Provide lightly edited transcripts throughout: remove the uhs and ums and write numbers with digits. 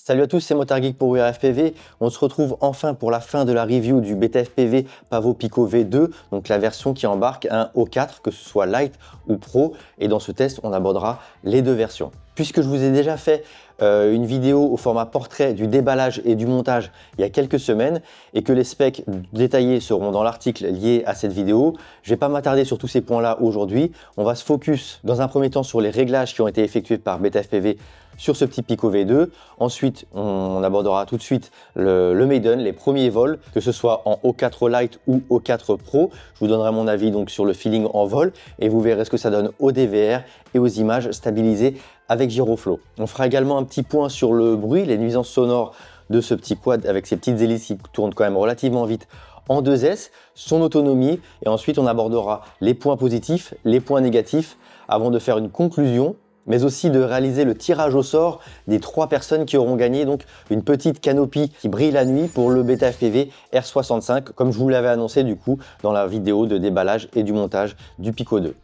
Salut à tous, c'est Motard Geek pour WRFPV. On se retrouve enfin pour la fin de la review du Beta FPV Pavo Pico V2, donc la version qui embarque un O4, que ce soit Lite ou Pro. Et dans ce test, on abordera les deux versions. Puisque je vous ai déjà fait une vidéo au format portrait du déballage et du montage il y a quelques semaines et que les specs détaillés seront dans l'article lié à cette vidéo, je ne vais pas m'attarder sur tous ces points-là aujourd'hui. On va se focus dans un premier temps sur les réglages qui ont été effectués par Beta FPV sur ce petit Pico V2. Ensuite, on abordera tout de suite le maiden, les premiers vols, que ce soit en O4 Lite ou O4 Pro. Je vous donnerai mon avis donc sur le feeling en vol et vous verrez ce que ça donne au DVR et aux images stabilisées avec Giroflow. On fera également un petit point sur le bruit, les nuisances sonores de ce petit quad avec ses petites hélices qui tournent quand même relativement vite en 2S, son autonomie, et ensuite on abordera les points positifs, les points négatifs, avant de faire une conclusion, mais aussi de réaliser le tirage au sort des 3 personnes qui auront gagné donc une petite canopie qui brille la nuit pour le Beta FPV R65, comme je vous l'avais annoncé du coup dans la vidéo de déballage et du montage du Pico 2.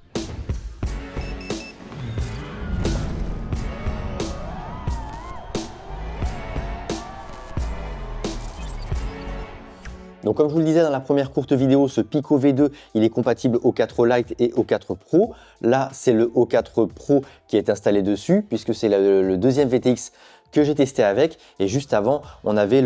Donc comme je vous le disais dans la première courte vidéo, ce Pico V2, il est compatible O4 Lite et O4 Pro. Là, c'est le O4 Pro qui est installé dessus, puisque c'est le deuxième VTX que j'ai testé avec. Et juste avant, j'avais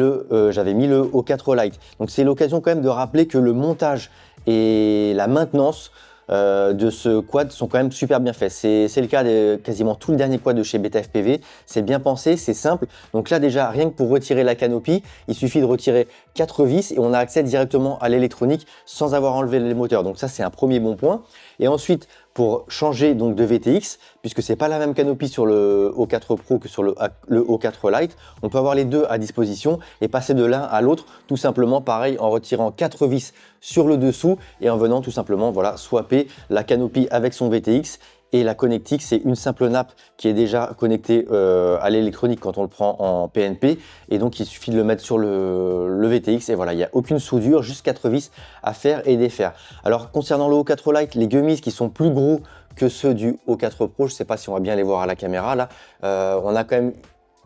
mis le O4 Lite. Donc c'est l'occasion quand même de rappeler que le montage et la maintenance de ce quad sont quand même super bien faits. C'est le cas de quasiment tout le dernier quad de chez Beta FPV. C'est bien pensé, c'est simple. Donc là déjà, rien que pour retirer la canopie, il suffit de retirer 4 vis et on a accès directement à l'électronique sans avoir enlevé les moteurs. Donc ça, c'est un premier bon point. Et ensuite, pour changer donc de VTX, puisque c'est pas la même canopie sur le O4 Pro que sur le O4 Lite, on peut avoir les deux à disposition et passer de l'un à l'autre, tout simplement pareil en retirant 4 vis sur le dessous et en venant tout simplement voilà, swapper la canopie avec son VTX. Et la connectique, c'est une simple nappe qui est déjà connectée à l'électronique quand on le prend en PNP. Et donc, il suffit de le mettre sur le VTX. Et voilà, il n'y a aucune soudure, juste 4 vis à faire et défaire. Alors, concernant le O4 Lite, les gummies qui sont plus gros que ceux du O4 Pro, je ne sais pas si on va bien les voir à la caméra. Là, on a quand même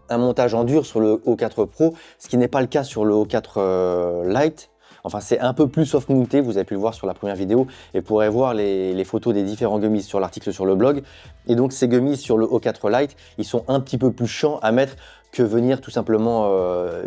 un montage en dur sur le O4 Pro, ce qui n'est pas le cas sur le O4 Lite. Enfin, c'est un peu plus soft mounté, vous avez pu le voir sur la première vidéo et vous pourrez voir les photos des différents gummies sur l'article sur le blog. Et donc, ces gummies sur le O4 Lite, ils sont un petit peu plus chiants à mettre que venir tout simplement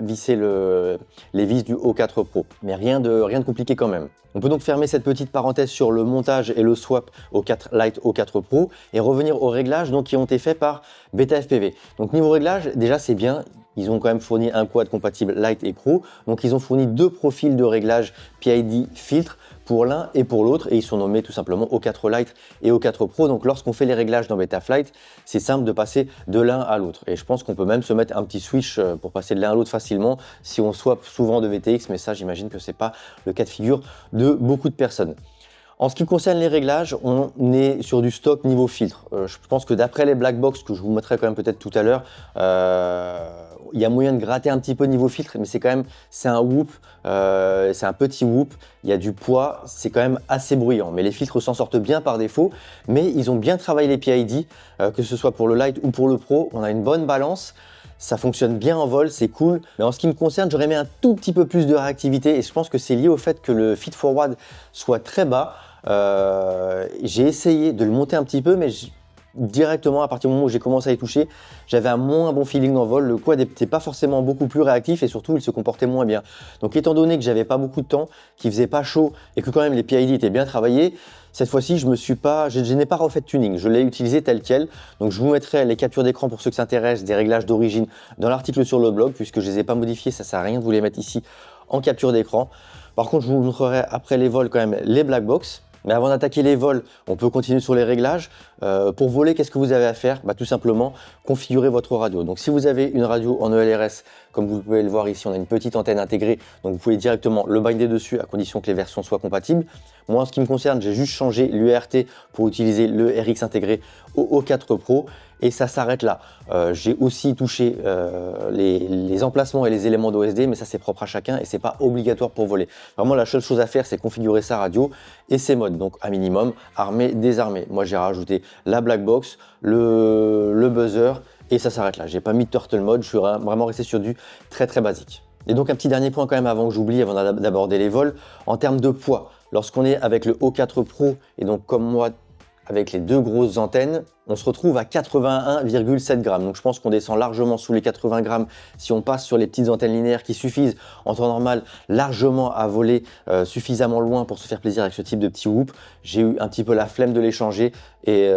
visser les vis du O4 Pro. Mais rien de compliqué quand même. On peut donc fermer cette petite parenthèse sur le montage et le swap O4 Lite O4 Pro et revenir aux réglages donc, qui ont été faits par Beta FPV. Donc niveau réglage, déjà c'est bien. Ils ont quand même fourni un quad compatible Lite et Pro. Donc ils ont fourni 2 profils de réglage PID filtre pour l'un et pour l'autre. Et ils sont nommés tout simplement O4 Lite et O4 Pro. Donc lorsqu'on fait les réglages dans Betaflight, c'est simple de passer de l'un à l'autre. Et je pense qu'on peut même se mettre un petit switch pour passer de l'un à l'autre facilement si on swap souvent de VTX. Mais ça, j'imagine que ce n'est pas le cas de figure de beaucoup de personnes. En ce qui concerne les réglages, on est sur du stock niveau filtre. Je pense que d'après les black box, que je vous mettrai quand même peut-être tout à l'heure, il y a moyen de gratter un petit peu niveau filtre, mais c'est un whoop, c'est un petit whoop, il y a du poids, c'est quand même assez bruyant. Mais les filtres s'en sortent bien par défaut, mais ils ont bien travaillé les PID, que ce soit pour le Lite ou pour le Pro, on a une bonne balance. Ça fonctionne bien en vol, c'est cool. Mais en ce qui me concerne, j'aurais mis un tout petit peu plus de réactivité et je pense que c'est lié au fait que le feed forward soit très bas. J'ai essayé de le monter un petit peu, mais directement à partir du moment où j'ai commencé à y toucher, j'avais un moins bon feeling en vol. Le quad n'était pas forcément beaucoup plus réactif et surtout il se comportait moins bien. Donc étant donné que j'avais pas beaucoup de temps, qu'il faisait pas chaud et que quand même les PID étaient bien travaillés, cette fois-ci je n'ai pas refait de tuning, je l'ai utilisé tel quel. Donc je vous mettrai les captures d'écran pour ceux qui s'intéressent des réglages d'origine dans l'article sur le blog, puisque je les ai pas modifiés, ça sert à rien de vous les mettre ici en capture d'écran. Par contre, je vous montrerai après les vols quand même les black box. Mais avant d'attaquer les vols, on peut continuer sur les réglages. Pour voler, qu'est-ce que vous avez à faire? Tout simplement, configurer votre radio. Donc si vous avez une radio en ELRS, comme vous pouvez le voir ici, on a une petite antenne intégrée. Donc vous pouvez directement le binder dessus à condition que les versions soient compatibles. Moi, en ce qui me concerne, j'ai juste changé l'UART pour utiliser le RX intégré au O4 Pro. Et ça s'arrête là. J'ai aussi touché les emplacements et les éléments d'OSD, mais ça c'est propre à chacun et c'est pas obligatoire pour voler. Vraiment la seule chose à faire, c'est configurer sa radio et ses modes. Donc à minimum, armé, désarmé. Moi j'ai rajouté la black box, le buzzer et ça s'arrête là. J'ai pas mis de turtle mode, je suis vraiment resté sur du très basique. Et donc un petit dernier point quand même avant que j'oublie, avant d'aborder les vols, en termes de poids. Lorsqu'on est avec le O4 Pro et donc comme moi avec les deux grosses antennes, on se retrouve à 81,7 grammes. Donc je pense qu'on descend largement sous les 80 grammes si on passe sur les petites antennes linéaires qui suffisent en temps normal largement à voler suffisamment loin pour se faire plaisir avec ce type de petit whoop. J'ai eu un petit peu la flemme de l'échanger et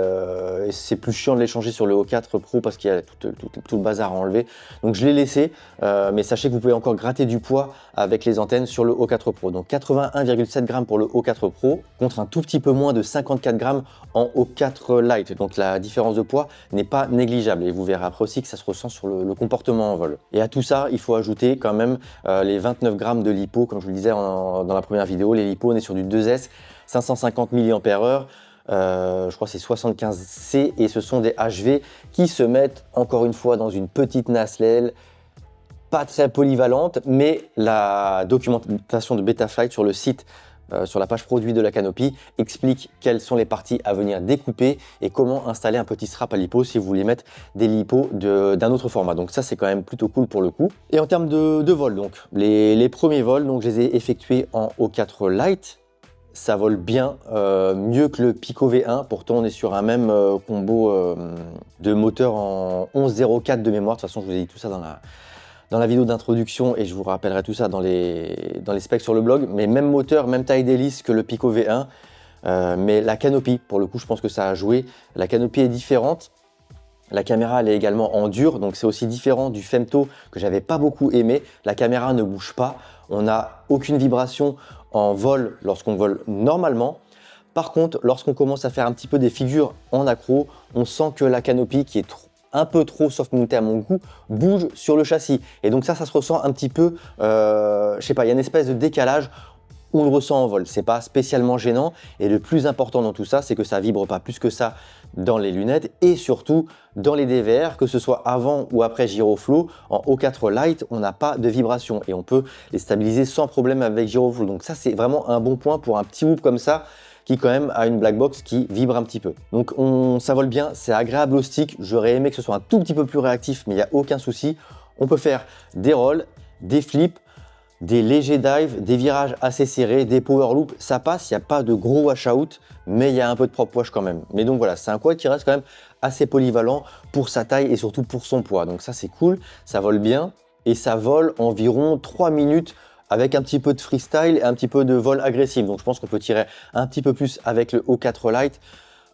c'est plus chiant de l'échanger sur le O4 Pro parce qu'il y a tout le bazar à enlever. Donc je l'ai laissé, mais sachez que vous pouvez encore gratter du poids avec les antennes sur le O4 Pro. Donc 81,7 grammes pour le O4 Pro contre un tout petit peu moins de 54 grammes en O4 Lite. Donc la différence de poids n'est pas négligeable et vous verrez après aussi que ça se ressent sur le comportement en vol. Et à tout ça, il faut ajouter quand même les 29 grammes de lipo, comme je vous le disais dans la première vidéo. Les lipo, on est sur du 2S, 550 mAh. Je crois que c'est 75C et ce sont des HV qui se mettent encore une fois dans une petite nacelle pas très polyvalente, mais la documentation de Betaflight sur le site sur la page produit de la Canopy explique quelles sont les parties à venir découper et comment installer un petit strap à lipo si vous voulez mettre des lipos d'un autre format. Donc ça c'est quand même plutôt cool pour le coup. Et en termes de vol, donc les premiers vols, donc je les ai effectués en O4 Lite. Ça vole bien, mieux que le Pico V1. Pourtant, on est sur un même combo de moteur en 11.04 de mémoire. De toute façon, je vous ai dit tout ça dans la vidéo d'introduction et je vous rappellerai tout ça dans les specs sur le blog. Mais même moteur, même taille d'hélice que le Pico V1. Mais la Canopy, pour le coup, je pense que ça a joué. La Canopy est différente. La caméra, elle est également en dur, donc c'est aussi différent du Femto que j'avais pas beaucoup aimé. La caméra ne bouge pas. On n'a aucune vibration en vol lorsqu'on vole normalement. Par contre, lorsqu'on commence à faire un petit peu des figures en accro, on sent que la Canopy, qui est un peu trop soft montée à mon goût, bouge sur le châssis. Et donc ça se ressent un petit peu, je sais pas, il y a une espèce de décalage. On le ressent en vol, c'est pas spécialement gênant et le plus important dans tout ça, c'est que ça vibre pas plus que ça dans les lunettes et surtout dans les DVR, que ce soit avant ou après Giroflow. En O4 Lite, on n'a pas de vibration et on peut les stabiliser sans problème avec Giroflow. Donc ça, c'est vraiment un bon point pour un petit whoop comme ça qui quand même a une black box qui vibre un petit peu. Donc ça vole bien, c'est agréable au stick. J'aurais aimé que ce soit un tout petit peu plus réactif, mais il n'y a aucun souci. On peut faire des rolls, des flips, des légers dives, des virages assez serrés, des power loops, ça passe, il n'y a pas de gros washout, mais il y a un peu de prop wash quand même. Mais donc voilà, c'est un quad qui reste quand même assez polyvalent pour sa taille et surtout pour son poids. Donc ça c'est cool, ça vole bien et ça vole environ 3 minutes avec un petit peu de freestyle et un petit peu de vol agressif. Donc je pense qu'on peut tirer un petit peu plus avec le O4 Lite.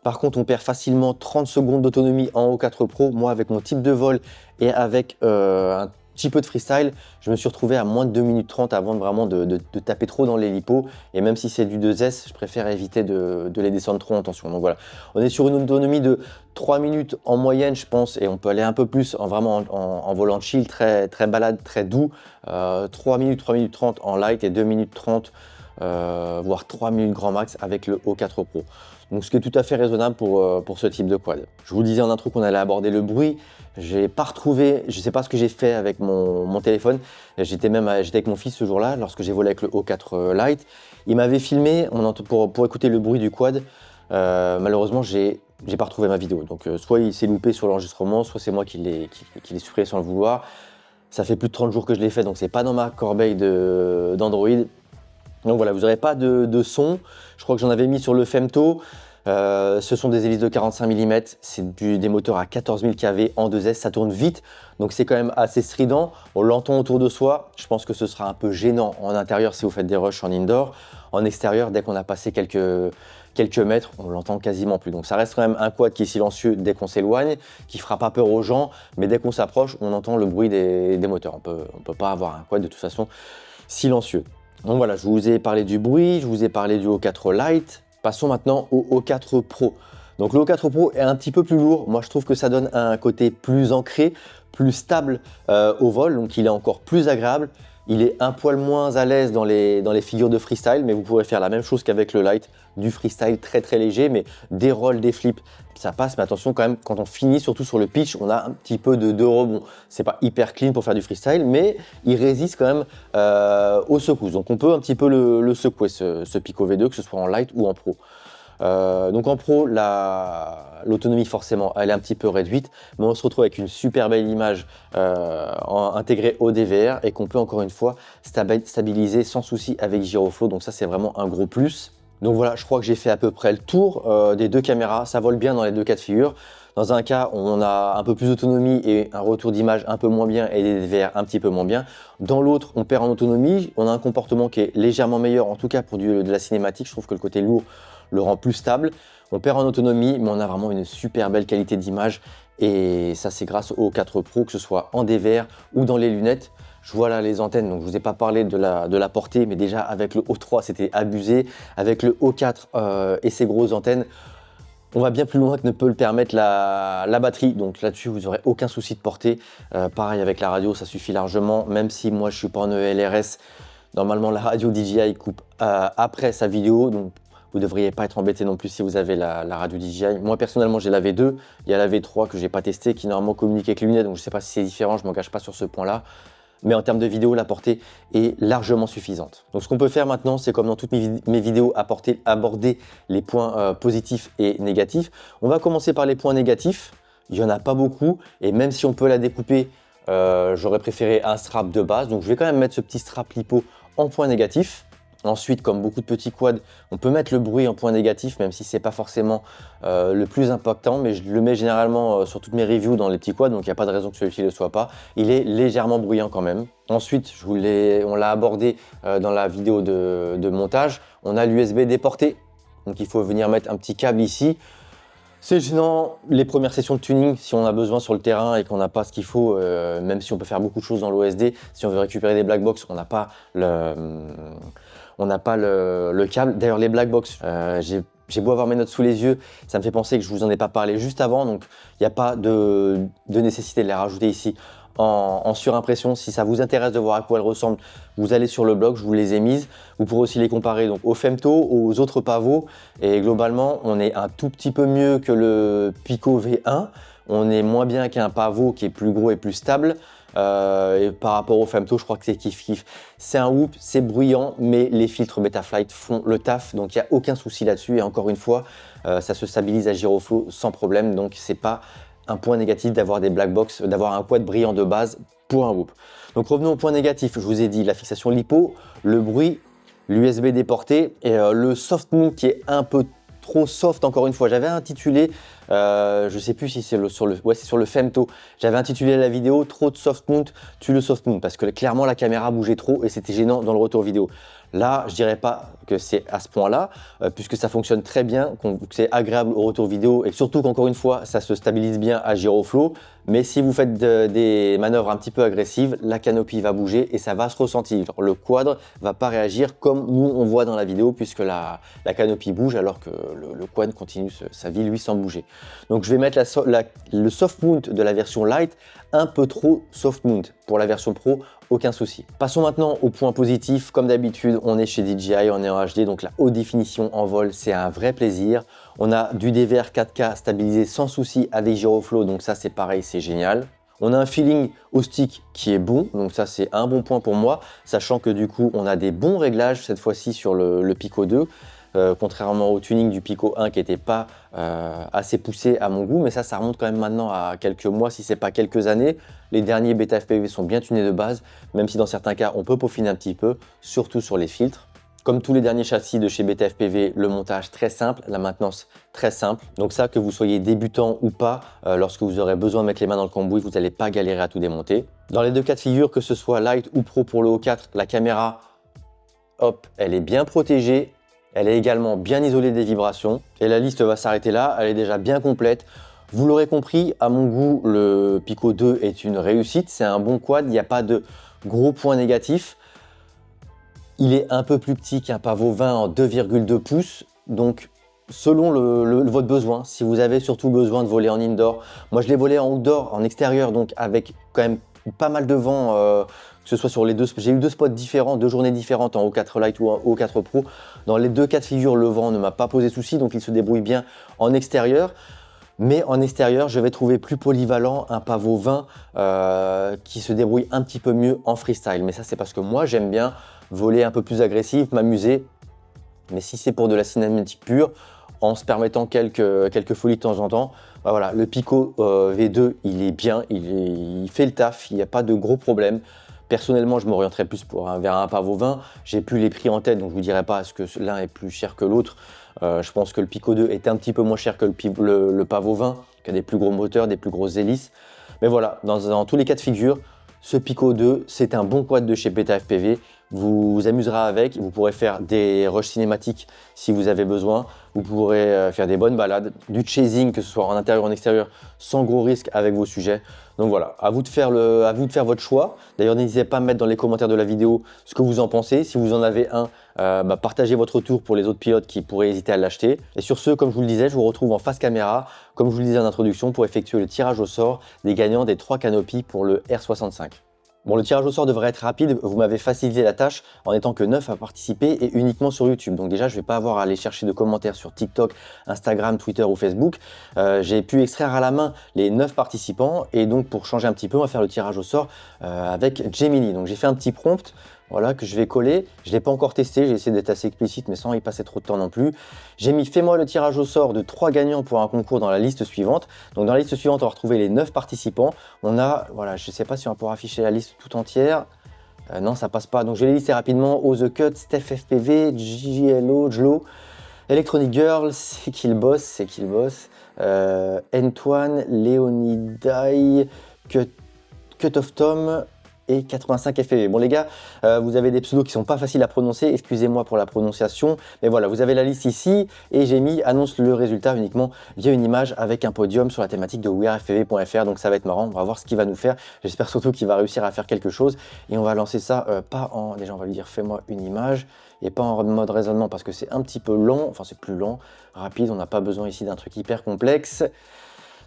Par contre, on perd facilement 30 secondes d'autonomie en O4 Pro. Moi, avec mon type de vol et avec un petit peu de freestyle, je me suis retrouvé à moins de 2 minutes 30 avant vraiment de taper trop dans les lipos. Et même si c'est du 2S, je préfère éviter de les descendre trop en tension. Donc voilà, on est sur une autonomie de 3 minutes en moyenne, je pense, et on peut aller un peu plus en volant chill, très balade, très doux. 3 minutes 30 en light et 2 minutes 30, voire 3 minutes grand max avec le O4 Pro. Donc ce qui est tout à fait raisonnable pour ce type de quad. Je vous disais en intro qu'on allait aborder le bruit. J'ai pas retrouvé, je sais pas ce que j'ai fait avec mon téléphone. J'étais avec mon fils ce jour-là lorsque j'ai volé avec le O4 Lite. Il m'avait filmé pour écouter le bruit du quad. Malheureusement, j'ai pas retrouvé ma vidéo. Donc soit il s'est loupé sur l'enregistrement, soit c'est moi qui l'ai supprimé sans le vouloir. Ça fait plus de 30 jours que je l'ai fait, donc c'est pas dans ma corbeille d'Android. Donc voilà, vous n'aurez pas de son. Je crois que j'en avais mis sur le Femto. Ce sont des hélices de 45 mm, c'est des moteurs à 14 000 kV en 2S, ça tourne vite, donc c'est quand même assez strident. On l'entend autour de soi, je pense que ce sera un peu gênant en intérieur si vous faites des rushs en indoor. En extérieur, dès qu'on a passé quelques mètres, on l'entend quasiment plus. Donc ça reste quand même un quad qui est silencieux dès qu'on s'éloigne, qui fera pas peur aux gens, mais dès qu'on s'approche, on entend le bruit des moteurs. On peut pas avoir un quad de toute façon silencieux. Donc voilà, je vous ai parlé du bruit, je vous ai parlé du O4 Lite. Passons maintenant au O4 Pro. Donc le O4 Pro est un petit peu plus lourd. Moi, je trouve que ça donne un côté plus ancré, plus stable au vol. Donc il est encore plus agréable. Il est un poil moins à l'aise dans les figures de freestyle, mais vous pourrez faire la même chose qu'avec le Lite, du freestyle très léger, mais des rolls, des flips, ça passe. Mais attention quand même, quand on finit, surtout sur le pitch, on a un petit peu de rebond. C'est pas hyper clean pour faire du freestyle, mais il résiste quand même aux secousses. Donc on peut un petit peu le secouer, ce Pico V2, que ce soit en Lite ou en Pro. Donc en pro, l'autonomie forcément, elle est un petit peu réduite, mais on se retrouve avec une super belle image intégrée au DVR et qu'on peut encore une fois stabiliser sans souci avec Giroflow. Donc ça, c'est vraiment un gros plus. Donc voilà, je crois que j'ai fait à peu près le tour des deux caméras. Ça vole bien dans les deux cas de figure. Dans un cas, on a un peu plus d'autonomie et un retour d'image un peu moins bien et des DVR un petit peu moins bien. Dans l'autre, on perd en autonomie. On a un comportement qui est légèrement meilleur, en tout cas pour de la cinématique. Je trouve que le côté lourd le rend plus stable. On perd en autonomie, mais on a vraiment une super belle qualité d'image. Et ça, c'est grâce au 4 Pro, que ce soit en DVR ou dans les lunettes. Je vois là les antennes, donc je ne vous ai pas parlé de la portée, mais déjà avec le O3, c'était abusé. Avec le O4 et ses grosses antennes, on va bien plus loin que ne peut le permettre la batterie. Donc là-dessus, vous n'aurez aucun souci de portée. Pareil avec la radio, ça suffit largement. Même si moi, je ne suis pas en ELRS, normalement, la radio DJI coupe après sa vidéo. Donc, vous ne devriez pas être embêté non plus si vous avez la radio DJI. Moi, personnellement, j'ai la V2. Il y a la V3 que je n'ai pas testé, qui normalement communique avec les lunettes. Donc, je ne sais pas si c'est différent. Je ne m'engage pas sur ce point-là. Mais en termes de vidéo, la portée est largement suffisante. Donc ce qu'on peut faire maintenant, c'est comme dans toutes mes vidéos, aborder les points positifs et négatifs. On va commencer par les points négatifs. Il n'y en a pas beaucoup. Et même si on peut la découper, j'aurais préféré un strap de base. Donc je vais quand même mettre ce petit strap lipo en point négatif. Ensuite, comme beaucoup de petits quads, on peut mettre le bruit en point négatif, même si ce n'est pas forcément le plus impactant, mais je le mets généralement sur toutes mes reviews dans les petits quads, donc il n'y a pas de raison que celui-ci ne le soit pas. Il est légèrement bruyant quand même. Ensuite, on l'a abordé dans la vidéo de montage, on a l'USB déporté, donc il faut venir mettre un petit câble ici. C'est gênant les premières sessions de tuning si on a besoin sur le terrain et qu'on n'a pas ce qu'il faut, même si on peut faire beaucoup de choses dans l'OSD. Si on veut récupérer des black box, on n'a pas le câble. D'ailleurs, les black box, j'ai beau avoir mes notes sous les yeux, ça me fait penser que je vous en ai pas parlé juste avant, donc il n'y a pas de nécessité de les rajouter ici en surimpression. Si ça vous intéresse de voir à quoi elles ressemblent, vous allez sur le blog, je vous les ai mises. Vous pourrez aussi les comparer donc au Femto, aux autres pavots, et globalement, on est un tout petit peu mieux que le Pico V1. On est moins bien qu'un pavot qui est plus gros et plus stable. Et par rapport au Femto, je crois que c'est kiff-kiff. C'est un whoop, c'est bruyant, mais les filtres Betaflight font le taf, donc il n'y a aucun souci là-dessus. Et encore une fois, ça se stabilise à Giroflow sans problème, donc c'est pas un point négatif d'avoir des black box, d'avoir un quad brillant de base pour un whoop. Donc revenons au point négatif, je vous ai dit la fixation lipo, le bruit, l'USB déporté et le soft mount qui est un peu trop soft encore une fois. J'avais intitulé, je sais plus si c'est sur le Femto, j'avais intitulé la vidéo trop de soft mount, tue le soft mount, parce que clairement la caméra bougeait trop et c'était gênant dans le retour vidéo. Là, je dirais pas que c'est à ce point-là, puisque ça fonctionne très bien, que c'est agréable au retour vidéo et surtout qu'encore une fois, ça se stabilise bien à Giroflow. Mais si vous faites des manœuvres un petit peu agressives, la canopie va bouger et ça va se ressentir. Le quad va pas réagir comme nous on voit dans la vidéo, puisque la canopie bouge alors que le quad continue sa vie lui sans bouger. Donc je vais mettre le soft mount de la version light un peu trop soft mount. Pour la version pro, aucun souci. Passons maintenant au point positif. Comme d'habitude, on est chez DJI, on est en HD, donc la haute définition en vol, c'est un vrai plaisir. On a du DVR 4K stabilisé sans souci avec Giroflow, donc ça c'est pareil, c'est génial. On a un feeling au stick qui est bon, donc ça c'est un bon point pour moi, sachant que du coup on a des bons réglages cette fois-ci sur le Pico 2. Contrairement au tuning du Pico 1 qui n'était pas assez poussé à mon goût, mais ça remonte quand même maintenant à quelques mois, si c'est pas quelques années. Les derniers Beta FPV sont bien tunés de base, même si dans certains cas on peut peaufiner un petit peu, surtout sur les filtres. Comme tous les derniers châssis de chez Beta FPV, le montage très simple, la maintenance très simple. Donc ça, que vous soyez débutant ou pas, lorsque vous aurez besoin de mettre les mains dans le cambouis, vous n'allez pas galérer à tout démonter. Dans les deux cas de figure, que ce soit Light ou Pro pour le O4, la caméra, hop, elle est bien protégée. Elle est également bien isolée des vibrations. Et la liste va s'arrêter là, elle est déjà bien complète. Vous l'aurez compris, à mon goût, le Pico 2 est une réussite. C'est un bon quad, il n'y a pas de gros points négatifs. Il est un peu plus petit qu'un Pavo 20 en 2,2 pouces. Donc, selon votre besoin, si vous avez surtout besoin de voler en indoor. Moi, je l'ai volé en outdoor, en extérieur, donc avec quand même pas mal de vent, que ce soit sur les deux. J'ai eu deux spots différents, deux journées différentes en O4 Lite ou en O4 Pro. Dans les deux cas de figure, le vent ne m'a pas posé souci, donc il se débrouille bien en extérieur. Mais en extérieur, je vais trouver plus polyvalent un Pavo 20 qui se débrouille un petit peu mieux en freestyle. Mais ça, c'est parce que moi, j'aime bien voler un peu plus agressif, m'amuser. Mais si c'est pour de la cinématique pure, en se permettant quelques folies de temps en temps. Bah voilà, le Pico V2, il est bien, il fait le taf, il n'y a pas de gros problèmes. Personnellement, je m'orienterais plus vers un Pavo 20. J'ai plus les prix en tête, donc je ne vous dirai pas est-ce que l'un est plus cher que l'autre. Je pense que le Pico 2 est un petit peu moins cher que le Pavo 20, qui a des plus gros moteurs, des plus grosses hélices. Mais voilà, dans tous les cas de figure, ce Pico 2, c'est un bon quad de chez Beta FPV. Vous vous amuserez avec, vous pourrez faire des rushs cinématiques si vous avez besoin. Vous pourrez faire des bonnes balades, du chasing, que ce soit en intérieur ou en extérieur, sans gros risque avec vos sujets. Donc voilà, à vous de faire votre choix. D'ailleurs, n'hésitez pas à me mettre dans les commentaires de la vidéo ce que vous en pensez. Si vous en avez un, partagez votre retour pour les autres pilotes qui pourraient hésiter à l'acheter. Et sur ce, comme je vous le disais, je vous retrouve en face caméra, comme je vous le disais en introduction, pour effectuer le tirage au sort des gagnants des 3 canopies pour le R65. Bon, le tirage au sort devrait être rapide, vous m'avez facilité la tâche en étant que 9 à participer et uniquement sur YouTube. Donc déjà, je ne vais pas avoir à aller chercher de commentaires sur TikTok, Instagram, Twitter ou Facebook. J'ai pu extraire à la main les 9 participants et donc pour changer un petit peu, on va faire le tirage au sort avec Gemini. Donc j'ai fait un petit prompt. Voilà, que je vais coller. Je ne l'ai pas encore testé, j'ai essayé d'être assez explicite, mais sans y passer trop de temps non plus. J'ai mis fais-moi le tirage au sort de 3 gagnants pour un concours dans la liste suivante. Donc dans la liste suivante, on va retrouver les 9 participants. On a, voilà, je ne sais pas si on va pouvoir afficher la liste tout entière. Non, ça passe pas. Donc je vais les lister rapidement. O The Cut, Steph FPV, JLO, Jlo, Electronic Girl, c'est qui le boss, Antoine, Léonidai, Cut of Tom et 85 FPV. Bon les gars, vous avez des pseudos qui sont pas faciles à prononcer, excusez-moi pour la prononciation, mais voilà, vous avez la liste ici et j'ai mis annonce le résultat uniquement via une image avec un podium sur la thématique de wearfpv.fr, donc ça va être marrant, on va voir ce qu'il va nous faire. J'espère surtout qu'il va réussir à faire quelque chose et on va lancer ça pas en, déjà on va lui dire fais-moi une image et pas en mode raisonnement parce que c'est un petit peu lent, enfin c'est plus lent, rapide, on n'a pas besoin ici d'un truc hyper complexe.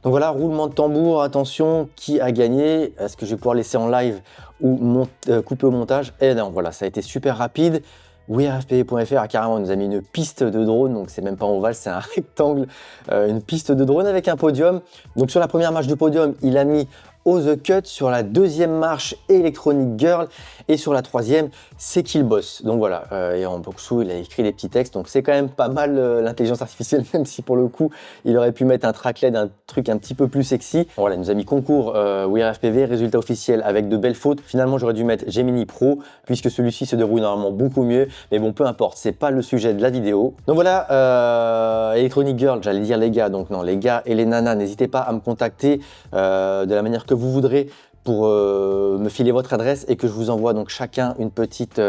Donc voilà, roulement de tambour, attention, qui a gagné? Est-ce que je vais pouvoir laisser en live ou couper au montage? Eh non, voilà, ça a été super rapide. wearfpv.fr a carrément nous a mis une piste de drone, donc c'est même pas ovale, c'est un rectangle, une piste de drone avec un podium. Donc sur la première marche du podium, il a mis O The Cut, sur la deuxième marche Electronic Girl et sur la troisième c'est qui le boss. Donc voilà, et en boxou il a écrit des petits textes, donc c'est quand même pas mal l'intelligence artificielle, même si pour le coup il aurait pu mettre un tracklet, un truc un petit peu plus sexy. Voilà, il nous a mis concours wearfpv, résultat officiel avec de belles fautes. Finalement j'aurais dû mettre Gemini Pro puisque celui-ci se déroule normalement beaucoup mieux, mais bon peu importe, c'est pas le sujet de la vidéo. Donc voilà, Electronic Girl, j'allais dire les gars, donc non, les gars et les nanas, n'hésitez pas à me contacter de la manière que vous voudrez pour me filer votre adresse et que je vous envoie donc chacun une petite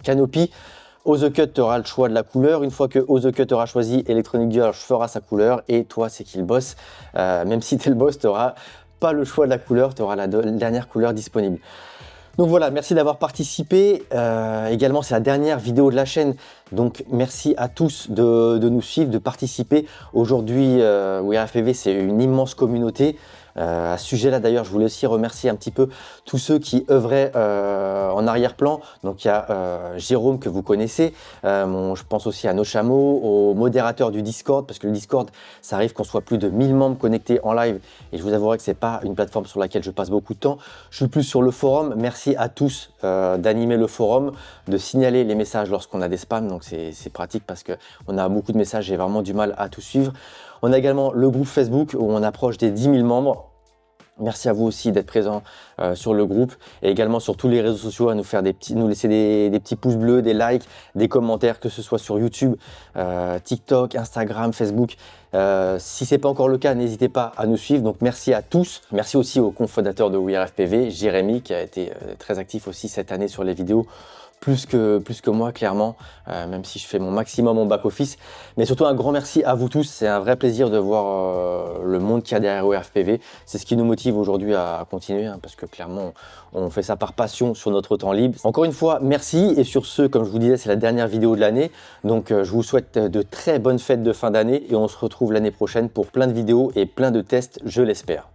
canopie. O The Cut aura le choix de la couleur. Une fois que O The Cut aura choisi, Electronic Girl fera sa couleur et toi c'est qui le boss. Même si tu es le boss, tu n'auras pas le choix de la couleur, tu auras la dernière couleur disponible. Donc voilà, merci d'avoir participé. Également, c'est la dernière vidéo de la chaîne. Donc merci à tous de nous suivre, de participer. Aujourd'hui, wearfpv, c'est une immense communauté. À ce sujet-là, d'ailleurs, je voulais aussi remercier un petit peu tous ceux qui œuvraient en arrière-plan. Donc, il y a Jérôme que vous connaissez. Je pense aussi à Nochamo, au modérateur du Discord, parce que le Discord, ça arrive qu'on soit plus de 1000 membres connectés en live. Et je vous avouerai que ce n'est pas une plateforme sur laquelle je passe beaucoup de temps. Je suis plus sur le forum. Merci à tous d'animer le forum, de signaler les messages lorsqu'on a des spams. Donc, c'est pratique parce qu'on a beaucoup de messages. J'ai vraiment du mal à tout suivre. On a également le groupe Facebook où on approche des 10 000 membres. Merci à vous aussi d'être présent sur le groupe et également sur tous les réseaux sociaux à nous laisser des petits pouces bleus, des likes, des commentaires, que ce soit sur YouTube, TikTok, Instagram, Facebook. Si ce n'est pas encore le cas, n'hésitez pas à nous suivre. Donc merci à tous. Merci aussi au cofondateur de wearfpv, Jérémy, qui a été très actif aussi cette année sur les vidéos. Plus que moi, clairement, même si je fais mon maximum en back-office. Mais surtout, un grand merci à vous tous. C'est un vrai plaisir de voir le monde qu'il y a derrière wearfpv. C'est ce qui nous motive aujourd'hui à continuer, hein, parce que clairement, on fait ça par passion sur notre temps libre. Encore une fois, merci. Et sur ce, comme je vous disais, c'est la dernière vidéo de l'année. Donc, je vous souhaite de très bonnes fêtes de fin d'année et on se retrouve l'année prochaine pour plein de vidéos et plein de tests, je l'espère.